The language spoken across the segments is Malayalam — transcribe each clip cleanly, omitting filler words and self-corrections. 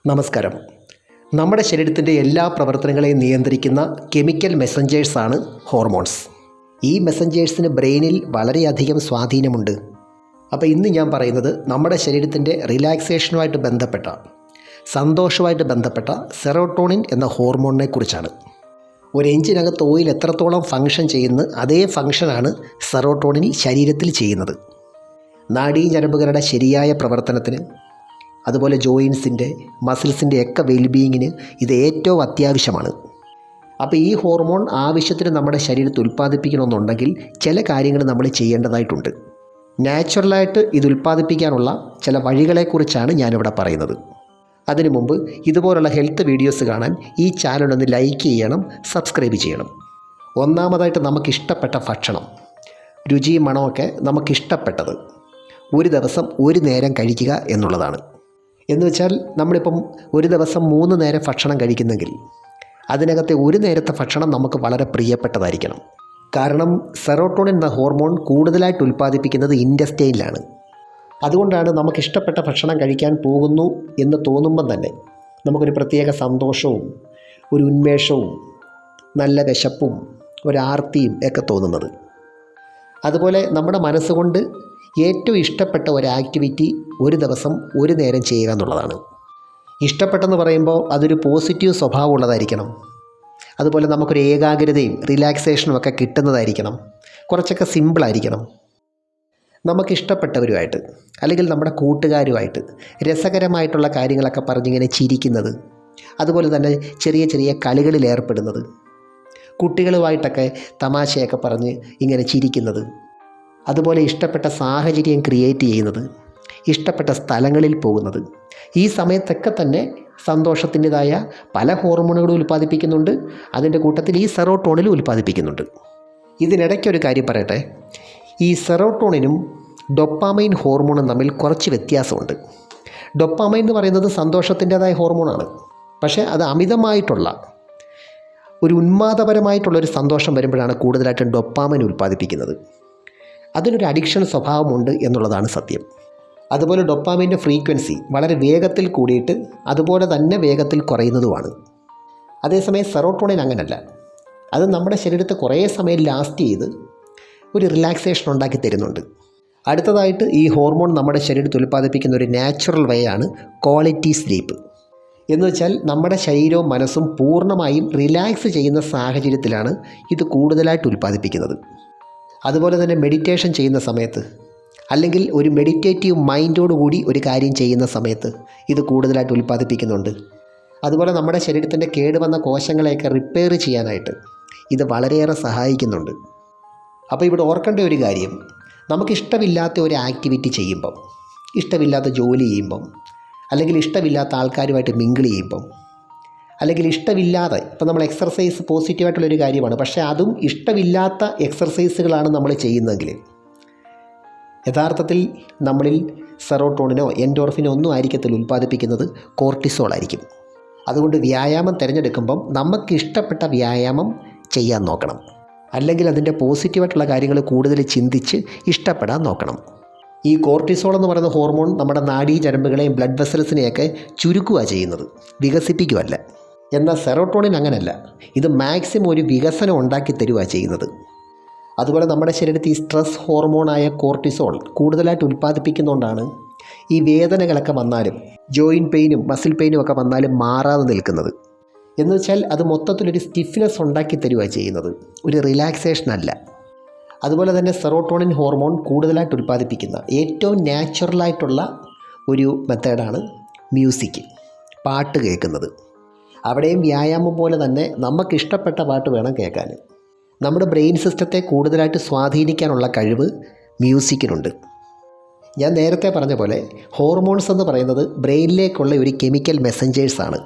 നമസ്കാരം. നമ്മുടെ ശരീരത്തിൻ്റെ എല്ലാ പ്രവർത്തനങ്ങളെയും നിയന്ത്രിക്കുന്ന കെമിക്കൽ മെസ്സഞ്ചേഴ്സാണ് ഹോർമോൺസ്. ഈ മെസ്സഞ്ചേഴ്സിന് ബ്രെയിനിൽ വളരെയധികം സ്വാധീനമുണ്ട്. അപ്പോൾ ഇന്ന് ഞാൻ പറയുന്നത് നമ്മുടെ ശരീരത്തിൻ്റെ റിലാക്സേഷനുമായിട്ട് ബന്ധപ്പെട്ട, സന്തോഷവുമായിട്ട് ബന്ധപ്പെട്ട സെറോട്ടോണിൻ എന്ന ഹോർമോണിനെ കുറിച്ചാണ്. ഒരു എഞ്ചിനകത്ത് ഓയിൽ എത്രത്തോളം ഫങ്ഷൻ ചെയ്യുന്നു അതേ ഫങ്ഷനാണ് സെറോട്ടോണിൻ ശരീരത്തിൽ ചെയ്യുന്നത്. നാഡീഞരമ്പുകളുടെ ശരിയായ പ്രവർത്തനത്തിന്, അതുപോലെ ജോയിൻസിൻ്റെ, മസിൽസിൻ്റെ ഒക്കെ വെൽബീയിങ്ങിന് ഇത് ഏറ്റവും അത്യാവശ്യമാണ്. അപ്പോൾ ഈ ഹോർമോൺ ആവശ്യത്തിന് നമ്മുടെ ശരീരത്തിൽ ഉൽപ്പാദിപ്പിക്കണമെന്നുണ്ടെങ്കിൽ ചില കാര്യങ്ങൾ നമ്മൾ ചെയ്യേണ്ടതായിട്ടുണ്ട്. നാച്ചുറലായിട്ട് ഇത് ഉൽപ്പാദിപ്പിക്കാനുള്ള ചില വഴികളെക്കുറിച്ചാണ് ഞാനിവിടെ പറയുന്നത്. അതിനു മുമ്പ് ഇതുപോലുള്ള ഹെൽത്ത് വീഡിയോസ് കാണാൻ ഈ ചാനലൊന്ന് ലൈക്ക് ചെയ്യണം, സബ്സ്ക്രൈബ് ചെയ്യണം. ഒന്നാമതായിട്ട് നമുക്കിഷ്ടപ്പെട്ട ഭക്ഷണം, രുചിയും മണമൊക്കെ നമുക്കിഷ്ടപ്പെട്ടത് ഒരു ദിവസം ഒരു നേരം കഴിക്കുക എന്നുള്ളതാണ്. എന്ന് വെച്ചാൽ നമ്മളിപ്പം ഒരു ദിവസം 3 നേരം ഭക്ഷണം കഴിക്കുന്നെങ്കിൽ അതിനകത്തെ ഒരു നേരത്തെ ഭക്ഷണം നമുക്ക് വളരെ പ്രിയപ്പെട്ടതായിരിക്കണം. കാരണം സെറോട്ടോണിൻ എന്ന ഹോർമോൺ കൂടുതലായിട്ട് ഉൽപ്പാദിപ്പിക്കുന്നത് ഇൻറ്റസ്റ്റൈനിലാണ്. അതുകൊണ്ടാണ് നമുക്കിഷ്ടപ്പെട്ട ഭക്ഷണം കഴിക്കാൻ പോകുന്നു എന്ന് തോന്നുമ്പം തന്നെ നമുക്കൊരു പ്രത്യേക സന്തോഷവും ഒരു ഉന്മേഷവും നല്ല വിശപ്പും ഒരാർത്തിയും ഒക്കെ തോന്നുന്നത്. അതുപോലെ നമ്മുടെ മനസ്സുകൊണ്ട് ഏറ്റവും ഇഷ്ടപ്പെട്ട ഒരു ആക്ടിവിറ്റി ഒരു ദിവസം ഒരു നേരം ചെയ്യുക എന്നുള്ളതാണ്. ഇഷ്ടപ്പെട്ടെന്ന് പറയുമ്പോൾ അതൊരു പോസിറ്റീവ് സ്വഭാവമുള്ളതായിരിക്കണം. അതുപോലെ നമുക്കൊരു ഏകാഗ്രതയും റിലാക്സേഷനും ഒക്കെ കിട്ടുന്നതായിരിക്കണം. കുറച്ചൊക്കെ സിമ്പിളായിരിക്കണം. നമുക്കിഷ്ടപ്പെട്ടവരുമായിട്ട് അല്ലെങ്കിൽ നമ്മുടെ കൂട്ടുകാരുമായിട്ട് രസകരമായിട്ടുള്ള കാര്യങ്ങളൊക്കെ പറഞ്ഞിങ്ങനെ ചിരിക്കുന്നത്, അതുപോലെ തന്നെ ചെറിയ ചെറിയ കളികളിൽ ഏർപ്പെടുന്നത്, കുട്ടികളുമായിട്ടൊക്കെ തമാശയൊക്കെ പറഞ്ഞ് ഇങ്ങനെ ചിരിക്കുന്നത്, അതുപോലെ ഇഷ്ടപ്പെട്ട സാഹചര്യം ക്രിയേറ്റ് ചെയ്യുന്നത്, ഇഷ്ടപ്പെട്ട സ്ഥലങ്ങളിൽ പോകുന്നത്, ഈ സമയത്തൊക്കെ തന്നെ സന്തോഷത്തിൻ്റെതായ പല ഹോർമോണുകളും ഉൽപ്പാദിപ്പിക്കുന്നുണ്ട്. അതിൻ്റെ കൂട്ടത്തിൽ ഈ സെറോട്ടോണിനും ഉൽപ്പാദിപ്പിക്കുന്നുണ്ട്. ഇതിനിടയ്ക്കൊരു കാര്യം പറയട്ടെ. ഈ സെറോട്ടോണിനും ഡൊപ്പാമൈൻ ഹോർമോണും തമ്മിൽ കുറച്ച് വ്യത്യാസമുണ്ട്. ഡൊപ്പാമൈൻ എന്ന് പറയുന്നത് സന്തോഷത്തിൻ്റെതായ ഹോർമോണാണ്. പക്ഷേ അത് അമിതമായിട്ടുള്ള ഒരു ഉന്മാദപരമായിട്ടുള്ളൊരു സന്തോഷം വരുമ്പോഴാണ് കൂടുതലായിട്ടും ഡൊപ്പാമൈൻ ഉൽപ്പാദിപ്പിക്കുന്നത്. അതിനൊരു അഡിക്ഷൻ സ്വഭാവമുണ്ട് എന്നുള്ളതാണ് സത്യം. അതുപോലെ ഡൊപ്പാമൈൻ്റെ ഫ്രീക്വൻസി വളരെ വേഗത്തിൽ കൂടിയിട്ട് അതുപോലെ തന്നെ വേഗത്തിൽ കുറയുന്നതുമാണ്. അതേസമയം സെറോട്ടോണിൻ അങ്ങനല്ല. അത് നമ്മുടെ ശരീരത്തെ കുറേ സമയം ലാസ്റ്റ് ചെയ്ത് ഒരു റിലാക്സേഷൻ ഉണ്ടാക്കി തരുന്നുണ്ട്. അടുത്തതായിട്ട് ഈ ഹോർമോൺ നമ്മുടെ ശരീരത്തിൽ ഉൽപ്പാദിപ്പിക്കുന്ന ഒരു നാച്ചുറൽ വേ ആണ് ക്വാളിറ്റി സ്ലീപ്പ്. എന്ന് വെച്ചാൽ നമ്മുടെ ശരീരവും മനസ്സും പൂർണ്ണമായും റിലാക്സ് ചെയ്യുന്ന സാഹചര്യത്തിലാണ് ഇത് കൂടുതലായിട്ട് ഉൽപ്പാദിപ്പിക്കുന്നത്. അതുപോലെ തന്നെ മെഡിറ്റേഷൻ ചെയ്യുന്ന സമയത്ത്, അല്ലെങ്കിൽ ഒരു മെഡിറ്റേറ്റീവ് മൈൻഡോടുകൂടി ഒരു കാര്യം ചെയ്യുന്ന സമയത്ത് ഇത് കൂടുതലായിട്ട് ഉൽപ്പാദിപ്പിക്കുന്നുണ്ട്. അതുപോലെ നമ്മുടെ ശരീരത്തിൻ്റെ കേടുവന്ന കോശങ്ങളെയൊക്കെ റിപ്പയർ ചെയ്യാനായിട്ട് ഇത് വളരെയേറെ സഹായിക്കുന്നുണ്ട്. അപ്പോൾ ഇവിടെ ഓർക്കേണ്ട ഒരു കാര്യം, നമുക്കിഷ്ടമില്ലാത്ത ഒരു ആക്ടിവിറ്റി ചെയ്യുമ്പം, ഇഷ്ടമില്ലാത്ത ജോലി ചെയ്യുമ്പം, അല്ലെങ്കിൽ ഇഷ്ടമില്ലാത്ത ആൾക്കാരുമായിട്ട് മിങ്കിൾ ചെയ്യുമ്പം, അല്ലെങ്കിൽ ഇഷ്ടമില്ലാതെ, ഇപ്പോൾ നമ്മൾ എക്സർസൈസ് പോസിറ്റീവായിട്ടുള്ളൊരു കാര്യമാണ്, പക്ഷേ അതും ഇഷ്ടമില്ലാത്ത എക്സർസൈസുകളാണ് നമ്മൾ ചെയ്യുന്നതെങ്കിൽ യഥാർത്ഥത്തിൽ നമ്മളിൽ സെറോട്ടോണിനോ എൻഡോർഫിനോ ഒന്നും ആയിരിക്കത്തില്ല ഉൽപ്പാദിപ്പിക്കുന്നത്, കോർട്ടിസോൾ ആയിരിക്കും. അതുകൊണ്ട് വ്യായാമം തിരഞ്ഞെടുക്കുമ്പം നമുക്കിഷ്ടപ്പെട്ട വ്യായാമം ചെയ്യാൻ നോക്കണം. അല്ലെങ്കിൽ അതിൻ്റെ പോസിറ്റീവായിട്ടുള്ള കാര്യങ്ങൾ കൂടുതൽ ചിന്തിച്ച് ഇഷ്ടപ്പെടാൻ നോക്കണം. ഈ കോർട്ടിസോൾ എന്ന് പറയുന്ന ഹോർമോൺ നമ്മുടെ നാഡീഞരമ്പുകളെയും ബ്ലഡ് വെസൽസിനെയൊക്കെ ചുരുക്കുക ചെയ്യുന്നത്, വികസിപ്പിക്കുകയല്ല. എന്നാൽ സെറോട്ടോണിൻ അങ്ങനല്ല. ഇത് മാക്സിമം ഒരു വികസനം ഉണ്ടാക്കി തരുക ചെയ്യുന്നത്. അതുപോലെ നമ്മുടെ ശരീരത്തിൽ ഈ സ്ട്രെസ് ഹോർമോണായ കോർട്ടിസോൾ കൂടുതലായിട്ട് ഉൽപ്പാദിപ്പിക്കുന്നതുകൊണ്ടാണ് ഈ വേദനകളൊക്കെ വന്നാലും, ജോയിൻറ്റ് പെയിനും മസിൽ പെയിനും ഒക്കെ വന്നാലും മാറാതെ നിൽക്കുന്നത്. എന്ന് വെച്ചാൽ അത് മൊത്തത്തിലൊരു സ്റ്റിഫ്നെസ് ഉണ്ടാക്കി തരുക ചെയ്യുന്നത്, ഒരു റിലാക്സേഷൻ അല്ല. അതുപോലെ തന്നെ സെറോട്ടോണിൻ ഹോർമോൺ കൂടുതലായിട്ട് ഉൽപ്പാദിപ്പിക്കുന്ന ഏറ്റവും നാച്ചുറലായിട്ടുള്ള ഒരു മെത്തേഡാണ് മ്യൂസിക്, പാട്ട് കേൾക്കുന്നത്. അവിടെയും വ്യായാമം പോലെ തന്നെ നമുക്കിഷ്ടപ്പെട്ട പാട്ട് വേണം കേൾക്കാൻ. നമ്മുടെ ബ്രെയിൻ സിസ്റ്റത്തെ കൂടുതലായിട്ട് സ്വാധീനിക്കാനുള്ള കഴിവ് മ്യൂസിക്കിനുണ്ട്. ഞാൻ നേരത്തെ പറഞ്ഞ പോലെ ഹോർമോൺസ് എന്ന് പറയുന്നത് ബ്രെയിനിലേക്കുള്ള ഒരു കെമിക്കൽ മെസ്സഞ്ചേഴ്സാണ്.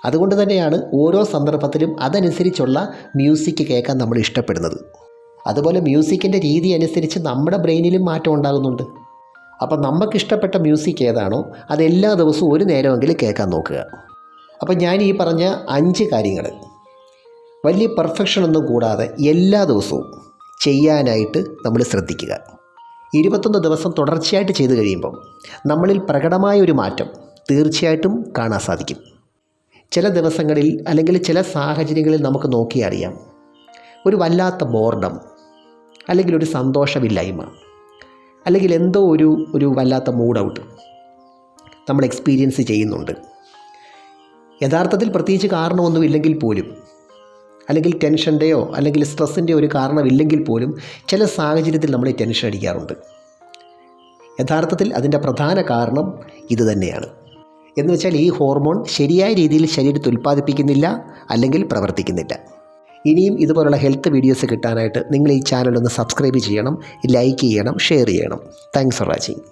അതുകൊണ്ട് തന്നെയാണ് ഓരോ സന്ദർഭത്തിലും അതനുസരിച്ചുള്ള മ്യൂസിക് കേൾക്കാൻ നമ്മൾ ഇഷ്ടപ്പെടുന്നത്. അതുപോലെ മ്യൂസിക്കിൻ്റെ രീതി അനുസരിച്ച് നമ്മുടെ ബ്രെയിനിലും മാറ്റം ഉണ്ടാകുന്നുണ്ട്. അപ്പം നമുക്കിഷ്ടപ്പെട്ട മ്യൂസിക് ഏതാണോ അത് എല്ലാ ദിവസവും ഒരു നേരമെങ്കിലും കേൾക്കാൻ നോക്കുക. അപ്പം ഞാൻ ഈ പറഞ്ഞ 5 കാര്യങ്ങൾ വലിയ പെർഫെക്ഷനൊന്നും കൂടാതെ എല്ലാ ദിവസവും ചെയ്യാനായിട്ട് നമ്മൾ ശ്രദ്ധിക്കുക. 21 ദിവസം തുടർച്ചയായിട്ട് ചെയ്തു കഴിയുമ്പം നമ്മളിൽ പ്രകടമായ ഒരു മാറ്റം, തീർച്ചയായിട്ടും കാണാൻ സാധിക്കും. ചില ദിവസങ്ങളിൽ അല്ലെങ്കിൽ ചില സാഹചര്യങ്ങളിൽ നമുക്ക് നോക്കിയറിയാം, ഒരു വല്ലാത്ത ബോർഡം അല്ലെങ്കിൽ ഒരു സന്തോഷമില്ലായ്മ അല്ലെങ്കിൽ എന്തോ ഒരു വല്ലാത്ത മൂഡ് ഔട്ട് നമ്മൾ എക്സ്പീരിയൻസ് ചെയ്യുന്നുണ്ട്. യഥാർത്ഥത്തിൽ പ്രത്യേകിച്ച് കാരണമൊന്നുമില്ലെങ്കിൽ പോലും, അല്ലെങ്കിൽ ടെൻഷൻ്റെയോ അല്ലെങ്കിൽ സ്ട്രെസ്സിൻ്റെയോ ഒരു കാരണമില്ലെങ്കിൽ പോലും ചില സാഹചര്യത്തിൽ നമ്മൾ ടെൻഷൻ അടിക്കാറുണ്ട്. യഥാർത്ഥത്തിൽ അതിൻ്റെ പ്രധാന കാരണം ഇത് തന്നെയാണ്. എന്ന് വെച്ചാൽ ഈ ഹോർമോൺ ശരിയായ രീതിയിൽ ശരീരത്തിൽ ഉൽപ്പാദിപ്പിക്കുന്നില്ല അല്ലെങ്കിൽ പ്രവർത്തിക്കുന്നില്ല. ഇനിയും ഇതുപോലുള്ള ഹെൽത്ത് വീഡിയോസ് കിട്ടാനായിട്ട് നിങ്ങൾ ഈ ചാനൽ ഒന്ന് സബ്സ്ക്രൈബ് ചെയ്യണം, ലൈക്ക് ചെയ്യണം, ഷെയർ ചെയ്യണം. Thanks for watching.